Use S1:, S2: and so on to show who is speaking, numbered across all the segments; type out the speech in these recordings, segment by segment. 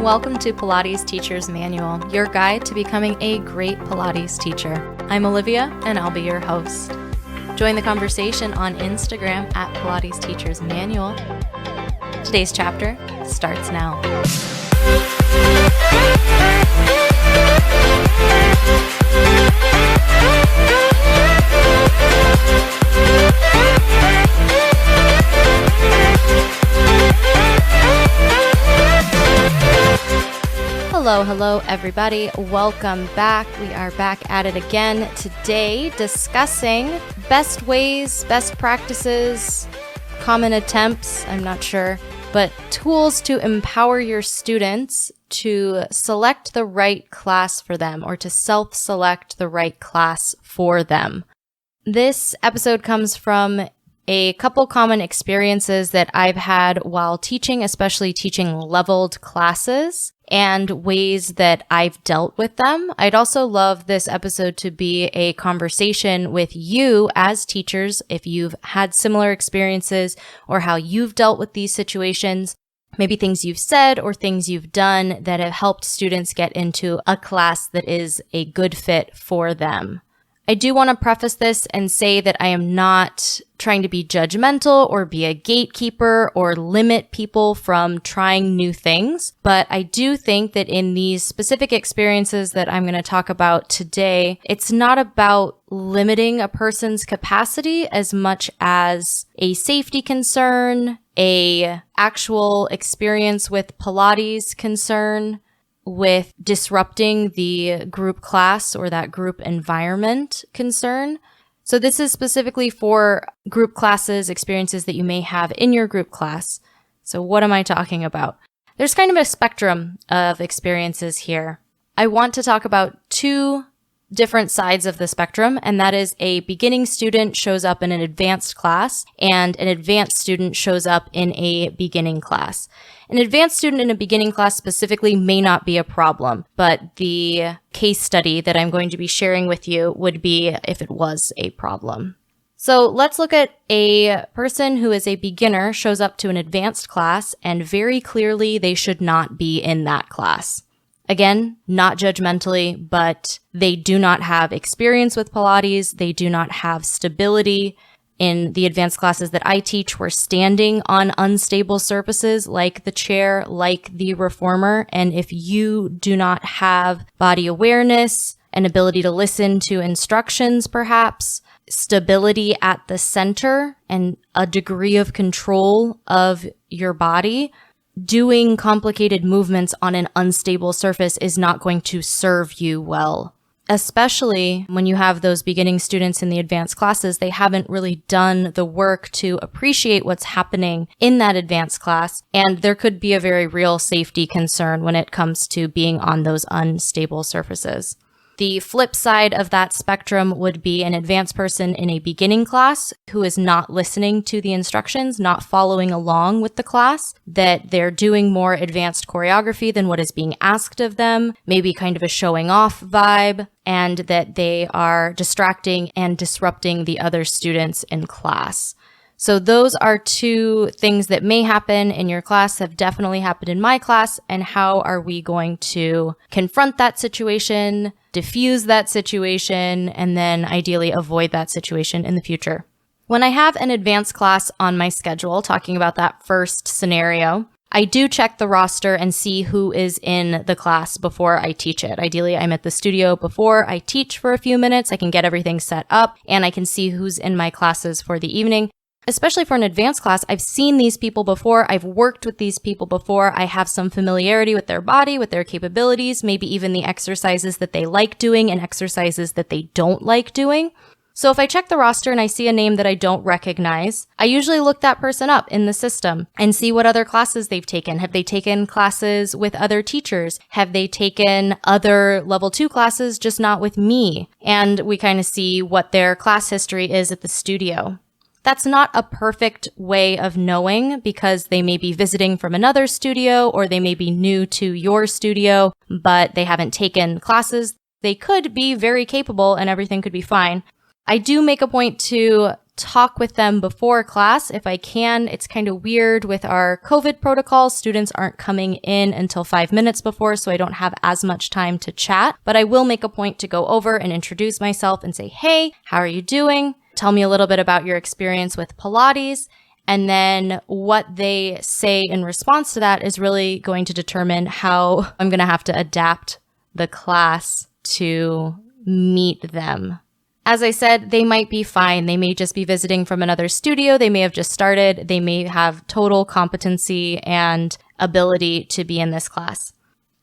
S1: Welcome to Pilates Teacher's Manual, your guide to becoming a great Pilates teacher. I'm Olivia, and I'll be your host. Join the conversation on Instagram at Pilates Teacher's Manual. Today's chapter starts now. Hello, everybody. Welcome back. We are back at it again today, discussing best ways, best practices, common attempts, I'm not sure, but tools to empower your students to select the right class for them or to self-select the right class for them. This episode comes from a couple common experiences that I've had while teaching, especially teaching leveled classes, and ways that I've dealt with them. I'd also love this episode to be a conversation with you as teachers, if you've had similar experiences or how you've dealt with these situations, maybe things you've said or things you've done that have helped students get into a class that is a good fit for them. I do want to preface this and say that I am not trying to be judgmental or be a gatekeeper or limit people from trying new things, but I do think that in these specific experiences that I'm going to talk about today, it's not about limiting a person's capacity as much as a safety concern, a actual experience with Pilates concern, with disrupting the group class or that group environment concern. So this is specifically for group classes, experiences that you may have in your group class. So what am I talking about? There's kind of a spectrum of experiences here. I want to talk about two different sides of the spectrum, and that is a beginning student shows up in an advanced class and an advanced student shows up in a beginning class. An advanced student in a beginning class specifically may not be a problem, but the case study that I'm going to be sharing with you would be if it was a problem. So let's look at a person who is a beginner shows up to an advanced class, and very clearly they should not be in that class. Again, not judgmentally, but they do not have experience with Pilates. They do not have stability. In the advanced classes that I teach, we're standing on unstable surfaces like the chair, like the reformer. And if you do not have body awareness, an ability to listen to instructions, perhaps, stability at the center, and a degree of control of your body, doing complicated movements on an unstable surface is not going to serve you well. Especially when you have those beginning students in the advanced classes, they haven't really done the work to appreciate what's happening in that advanced class, and there could be a very real safety concern when it comes to being on those unstable surfaces. The flip side of that spectrum would be an advanced person in a beginning class who is not listening to the instructions, not following along with the class, that they're doing more advanced choreography than what is being asked of them, maybe kind of a showing off vibe, and that they are distracting and disrupting the other students in class. So those are two things that may happen in your class, have definitely happened in my class, and how are we going to confront that situation, diffuse that situation, and then ideally avoid that situation in the future. When I have an advanced class on my schedule, talking about that first scenario, I do check the roster and see who is in the class before I teach it. Ideally, I'm at the studio before I teach for a few minutes. I can get everything set up, and I can see who's in my classes for the evening. Especially for an advanced class, I've seen these people before, I've worked with these people before, I have some familiarity with their body, with their capabilities, maybe even the exercises that they like doing and exercises that they don't like doing. So if I check the roster and I see a name that I don't recognize, I usually look that person up in the system and see what other classes they've taken. Have they taken classes with other teachers? Have they taken other level 2 classes, just not with me? And we kind of see what their class history is at the studio. That's not a perfect way of knowing because they may be visiting from another studio or they may be new to your studio, but they haven't taken classes. They could be very capable and everything could be fine. I do make a point to talk with them before class if I can. It's kind of weird with our COVID protocols. Students aren't coming in until 5 minutes before, so I don't have as much time to chat. But I will make a point to go over and introduce myself and say, hey, how are you doing? Tell me a little bit about your experience with Pilates. And then what they say in response to that is really going to determine how I'm going to have to adapt the class to meet them. As I said, they might be fine. They may just be visiting from another studio. They may have just started. They may have total competency and ability to be in this class.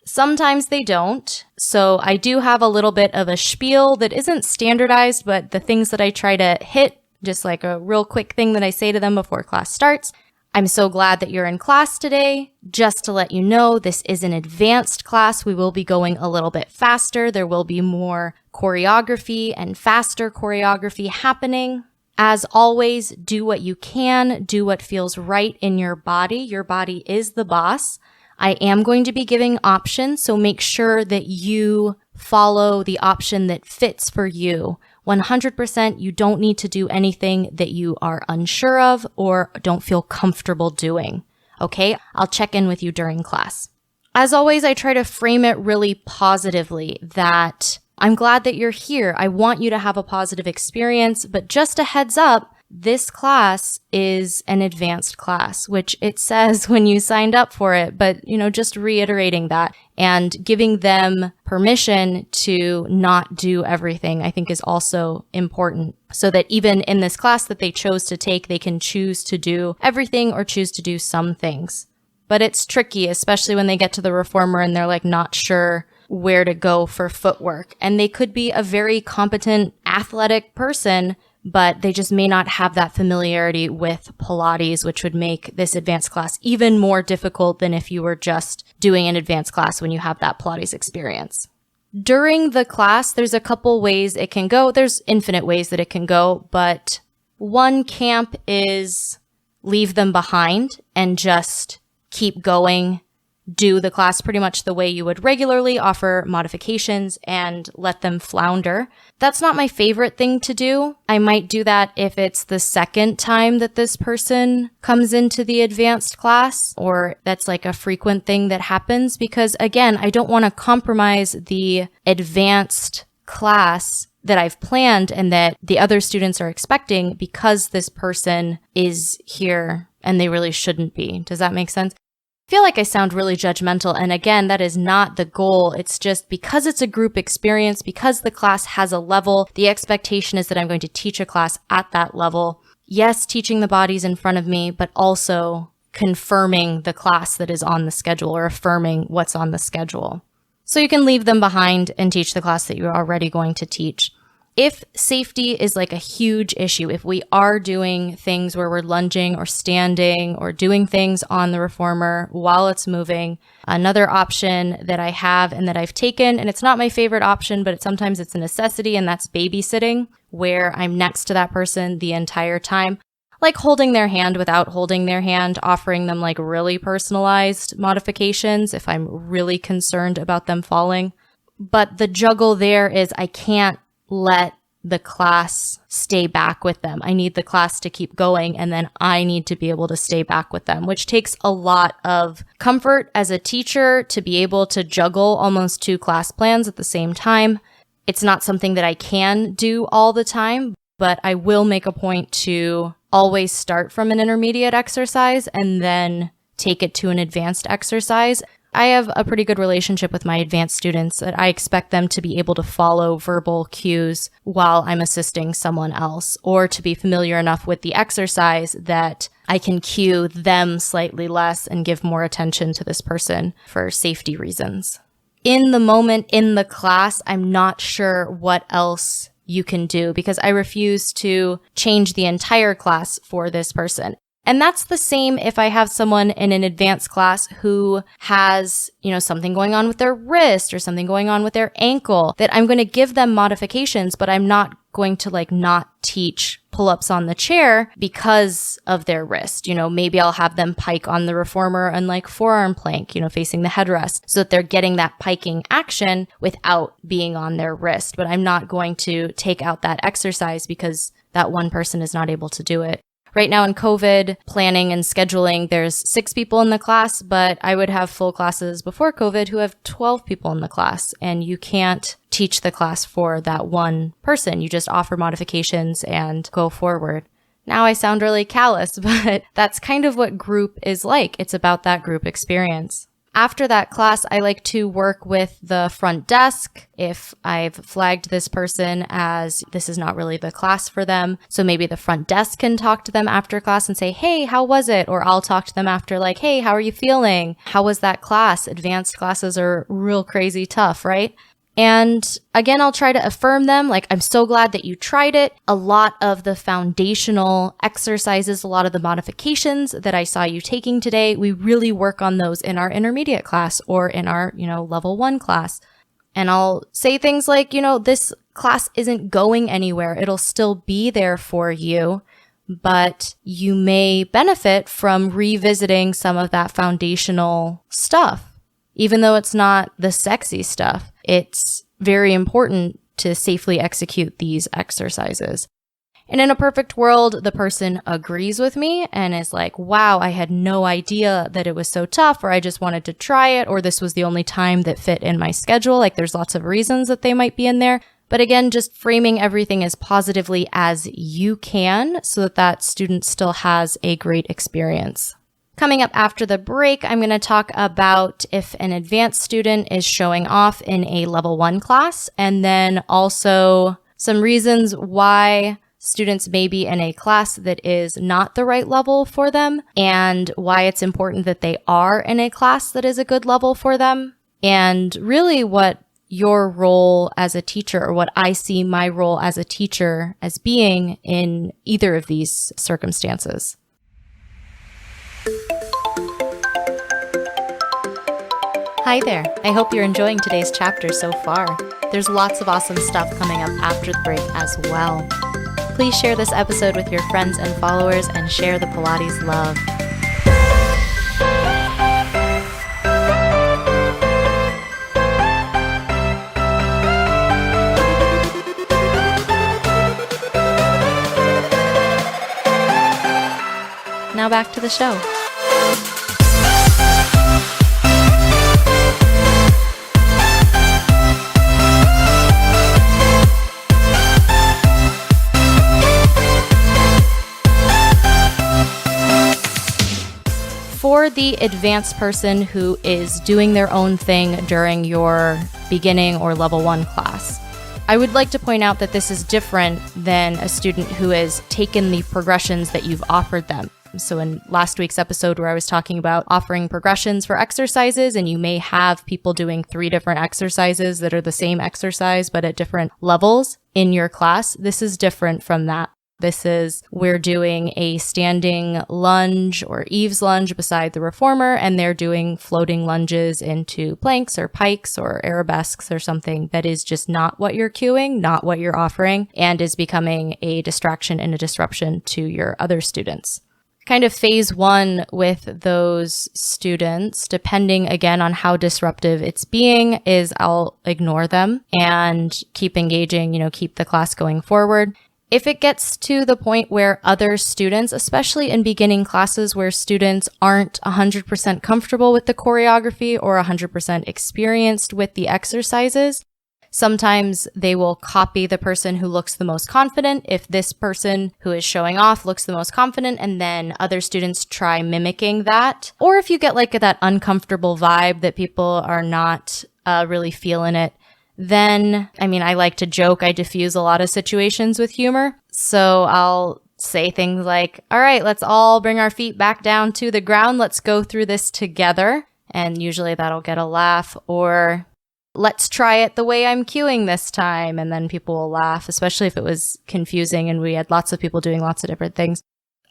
S1: Sometimes they don't. So I do have a little bit of a spiel that isn't standardized, but the things that I try to hit, just like a real quick thing that I say to them before class starts. I'm so glad that you're in class today. Just to let you know, this is an advanced class. We will be going a little bit faster. There will be more choreography and faster choreography happening. As always, do what you can, do what feels right in your body. Your body is the boss. I am going to be giving options, so make sure that you follow the option that fits for you. 100%, you don't need to do anything that you are unsure of or don't feel comfortable doing. Okay, I'll check in with you during class. As always, I try to frame it really positively that I'm glad that you're here. I want you to have a positive experience, but just a heads up, this class is an advanced class, which it says when you signed up for it, but just reiterating that and giving them permission to not do everything, I think is also important so that even in this class that they chose to take, they can choose to do everything or choose to do some things. But it's tricky, especially when they get to the reformer and they're like not sure where to go for footwork. And they could be a very competent athletic person, but they just may not have that familiarity with Pilates, which would make this advanced class even more difficult than if you were just doing an advanced class when you have that Pilates experience. During the class, there's a couple ways it can go. There's infinite ways that it can go, but one camp is leave them behind and just keep going, do the class pretty much the way you would regularly, offer modifications, and let them flounder. That's not my favorite thing to do. I might do that if it's the second time that this person comes into the advanced class, or that's like a frequent thing that happens, because again, I don't want to compromise the advanced class that I've planned and that the other students are expecting because this person is here and they really shouldn't be. Does that make sense? I feel like I sound really judgmental, and again, that is not the goal. It's just because it's a group experience, because the class has a level, the expectation is that I'm going to teach a class at that level. Yes, teaching the bodies in front of me, but also confirming the class that is on the schedule or affirming what's on the schedule. So you can leave them behind and teach the class that you're already going to teach. If safety is like a huge issue, if we are doing things where we're lunging or standing or doing things on the reformer while it's moving, another option that I have and that I've taken, and it's not my favorite option, but sometimes it's a necessity, and that's babysitting, where I'm next to that person the entire time, like holding their hand without holding their hand, offering them like really personalized modifications if I'm really concerned about them falling. But the juggle there is I can't let the class stay back with them. I need the class to keep going, and then I need to be able to stay back with them, which takes a lot of comfort as a teacher to be able to juggle almost 2 class plans at the same time. It's not something that I can do all the time, but I will make a point to always start from an intermediate exercise and then take it to an advanced exercise. I have a pretty good relationship with my advanced students that I expect them to be able to follow verbal cues while I'm assisting someone else, or to be familiar enough with the exercise that I can cue them slightly less and give more attention to this person for safety reasons. In the moment, in the class, I'm not sure what else you can do because I refuse to change the entire class for this person. And that's the same if I have someone in an advanced class who has, something going on with their wrist or something going on with their ankle, that I'm going to give them modifications, but I'm not going to like not teach pull-ups on the chair because of their wrist. Maybe I'll have them pike on the reformer and like forearm plank, facing the headrest so that they're getting that piking action without being on their wrist. But I'm not going to take out that exercise because that one person is not able to do it. Right now in COVID planning and scheduling, there's 6 people in the class, but I would have full classes before COVID who have 12 people in the class, and you can't teach the class for that one person. You just offer modifications and go forward. Now I sound really callous, but that's kind of what group is like. It's about that group experience. After that class, I like to work with the front desk if I've flagged this person as this is not really the class for them. So maybe the front desk can talk to them after class and say, hey, how was it? Or I'll talk to them after like, hey, how are you feeling? How was that class? Advanced classes are real crazy tough, right? And again, I'll try to affirm them, like, I'm so glad that you tried it. A lot of the foundational exercises, a lot of the modifications that I saw you taking today, we really work on those in our intermediate class or in our, level 1 class. And I'll say things like, this class isn't going anywhere. It'll still be there for you, but you may benefit from revisiting some of that foundational stuff. Even though it's not the sexy stuff, it's very important to safely execute these exercises. And in a perfect world, the person agrees with me and is like, wow, I had no idea that it was so tough, or I just wanted to try it, or this was the only time that fit in my schedule. Like there's lots of reasons that they might be in there. But again, just framing everything as positively as you can so that that student still has a great experience. Coming up after the break, I'm going to talk about if an advanced student is showing off in a level 1 class, and then also some reasons why students may be in a class that is not the right level for them, and why it's important that they are in a class that is a good level for them, and really what your role as a teacher, or what I see my role as a teacher as being in either of these circumstances. Hi there. I hope you're enjoying today's chapter so far. There's lots of awesome stuff coming up after the break as well. Please share this episode with your friends and followers and share the Pilates love. Now back to the show. For the advanced person who is doing their own thing during your beginning or level 1 class, I would like to point out that this is different than a student who has taken the progressions that you've offered them. So in last week's episode where I was talking about offering progressions for exercises, and you may have people doing 3 different exercises that are the same exercise but at different levels in your class, this is different from that. This is, we're doing a standing lunge or eaves lunge beside the reformer, and they're doing floating lunges into planks or pikes or arabesques or something that is just not what you're cueing, not what you're offering, and is becoming a distraction and a disruption to your other students. Kind of phase 1 with those students, depending again on how disruptive it's being, is I'll ignore them and keep engaging, keep the class going forward. If it gets to the point where other students, especially in beginning classes where students aren't 100% comfortable with the choreography or 100% experienced with the exercises, sometimes they will copy the person who looks the most confident. If this person who is showing off looks the most confident, and then other students try mimicking that. Or if you get like that uncomfortable vibe that people are not really feeling it, then, I like to joke, I diffuse a lot of situations with humor. So I'll say things like, all right, let's all bring our feet back down to the ground. Let's go through this together. And usually that'll get a laugh. Or let's try it the way I'm cueing this time. And then people will laugh, especially if it was confusing and we had lots of people doing lots of different things.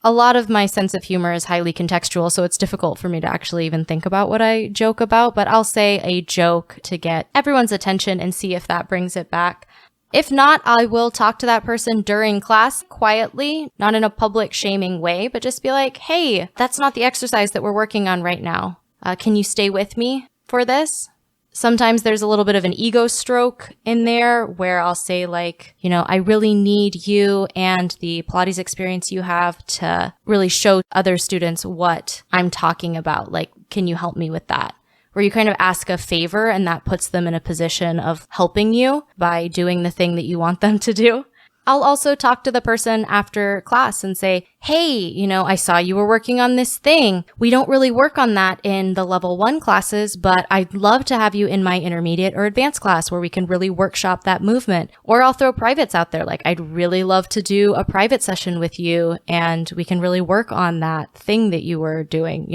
S1: A lot of my sense of humor is highly contextual, so it's difficult for me to actually even think about what I joke about, but I'll say a joke to get everyone's attention and see if that brings it back. If not, I will talk to that person during class quietly, not in a public shaming way, but just be like, hey, that's not the exercise that we're working on right now. Can you stay with me for this? Sometimes there's a little bit of an ego stroke in there where I'll say like, I really need you and the Pilates experience you have to really show other students what I'm talking about. Like, can you help me with that? Where you kind of ask a favor and that puts them in a position of helping you by doing the thing that you want them to do. I'll also talk to the person after class and say, hey, I saw you were working on this thing. We don't really work on that in the level 1 classes, but I'd love to have you in my intermediate or advanced class where we can really workshop that movement. Or I'll throw privates out there. Like, I'd really love to do a private session with you and we can really work on that thing that you were doing,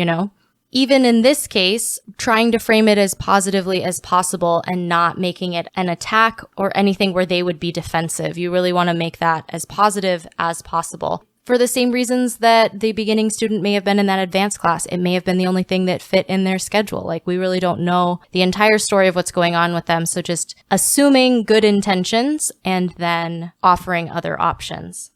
S1: Even in this case, trying to frame it as positively as possible and not making it an attack or anything where they would be defensive. You really want to make that as positive as possible. For the same reasons that the beginning student may have been in that advanced class, it may have been the only thing that fit in their schedule. Like, we really don't know the entire story of what's going on with them. So just assuming good intentions and then offering other options.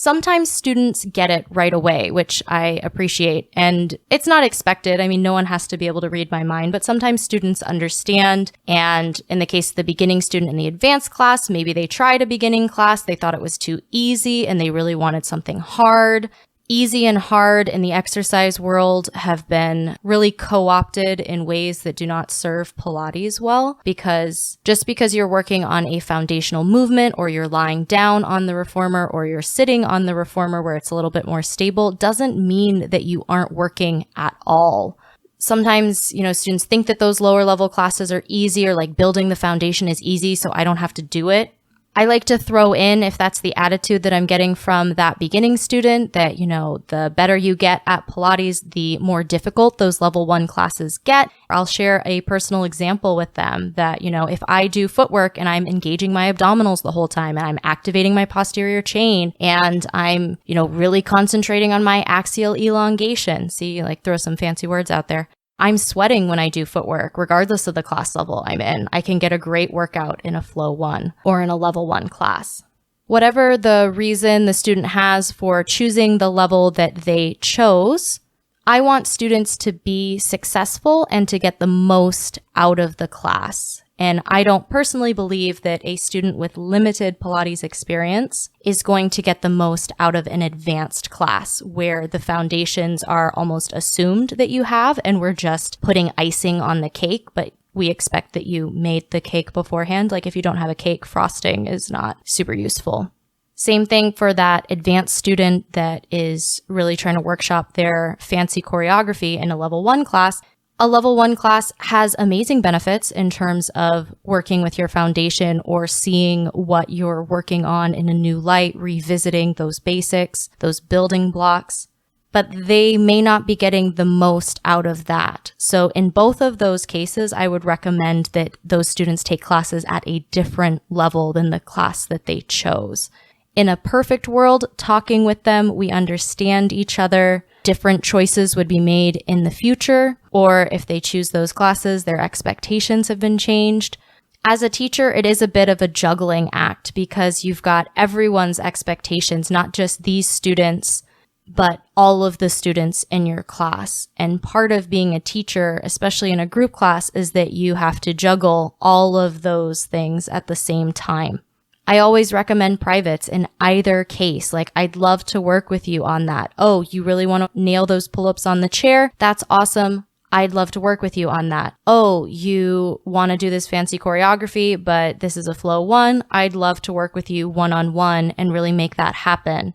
S1: Sometimes students get it right away, which I appreciate, and it's not expected. I mean, no one has to be able to read my mind, but sometimes students understand, and in the case of the beginning student in the advanced class, maybe they tried a beginning class, they thought it was too easy, and they really wanted something hard. Easy and hard in the exercise world have been really co-opted in ways that do not serve Pilates well, because just because you're working on a foundational movement or you're lying down on the reformer or you're sitting on the reformer where it's a little bit more stable doesn't mean that you aren't working at all. Sometimes, students think that those lower level classes are easy or like building the foundation is easy, so I don't have to do it. I like to throw in, if that's the attitude that I'm getting from that beginning student, that, the better you get at Pilates, the more difficult those level 1 classes get. I'll share a personal example with them that, if I do footwork and I'm engaging my abdominals the whole time and I'm activating my posterior chain and I'm, really concentrating on my axial elongation, see, like throw some fancy words out there. I'm sweating when I do footwork, regardless of the class level I'm in. I can get a great workout in a flow 1 or in a level 1 class. Whatever the reason the student has for choosing the level that they chose, I want students to be successful and to get the most out of the class. And I don't personally believe that a student with limited Pilates experience is going to get the most out of an advanced class where the foundations are almost assumed that you have and we're just putting icing on the cake, but we expect that you made the cake beforehand. Like, if you don't have a cake, frosting is not super useful. Same thing for that advanced student that is really trying to workshop their fancy choreography in a level 1 class. A level 1 class has amazing benefits in terms of working with your foundation or seeing what you're working on in a new light, revisiting those basics, those building blocks, but they may not be getting the most out of that. So in both of those cases, I would recommend that those students take classes at a different level than the class that they chose. In a perfect world, talking with them, we understand each other. Different choices would be made in the future, or if they choose those classes, their expectations have been changed. As a teacher, it is a bit of a juggling act because you've got everyone's expectations, not just these students, but all of the students in your class. And part of being a teacher, especially in a group class, is that you have to juggle all of those things at the same time. I always recommend privates in either case. Like, I'd love to work with you on that. Oh, you really want to nail those pull-ups on the chair? That's awesome. I'd love to work with you on that. Oh, you want to do this fancy choreography, but this is a flow 1. I'd love to work with you one-on-one and really make that happen.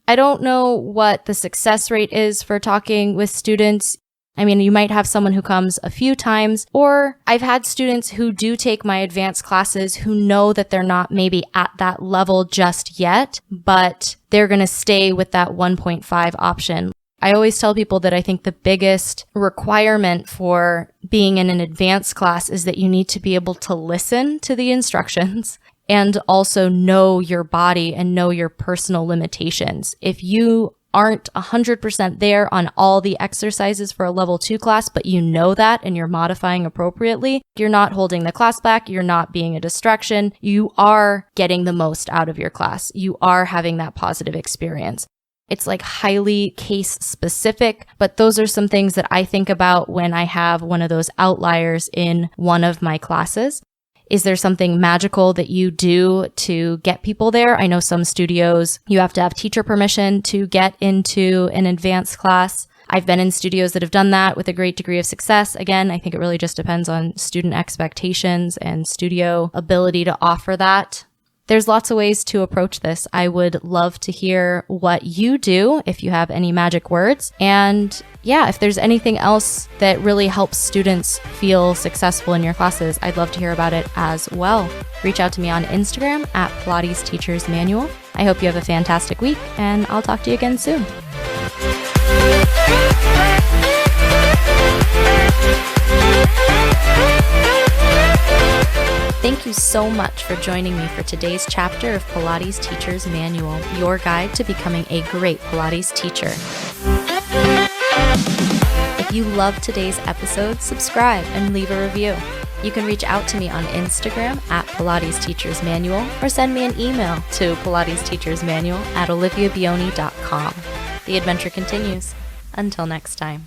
S1: I don't know what the success rate is for talking with students. I mean, you might have someone who comes a few times, or I've had students who do take my advanced classes who know that they're not maybe at that level just yet, but they're going to stay with that 1.5 option. I always tell people that I think the biggest requirement for being in an advanced class is that you need to be able to listen to the instructions and also know your body and know your personal limitations. If you aren't 100% there on all the exercises for a level 2 class, but you know that and you're modifying appropriately, you're not holding the class back. You're not being a distraction. You are getting the most out of your class. You are having that positive experience. It's like highly case specific, but those are some things that I think about when I have one of those outliers in one of my classes. Is there something magical that you do to get people there? I know some studios, you have to have teacher permission to get into an advanced class. I've been in studios that have done that with a great degree of success. Again, I think it really just depends on student expectations and studio ability to offer that. There's lots of ways to approach this. I would love to hear what you do if you have any magic words. And yeah, if there's anything else that really helps students feel successful in your classes, I'd love to hear about it as well. Reach out to me on Instagram at Pilates Teachers Manual. I hope you have a fantastic week, and I'll talk to you again soon. Thank you so much for joining me for today's chapter of Pilates Teacher's Manual, your guide to becoming a great Pilates teacher. If you loved today's episode, subscribe and leave a review. You can reach out to me on Instagram at Pilates Teacher's Manual or send me an email to pilatesteachersmanual@oliviabioni.com. The adventure continues. Until next time.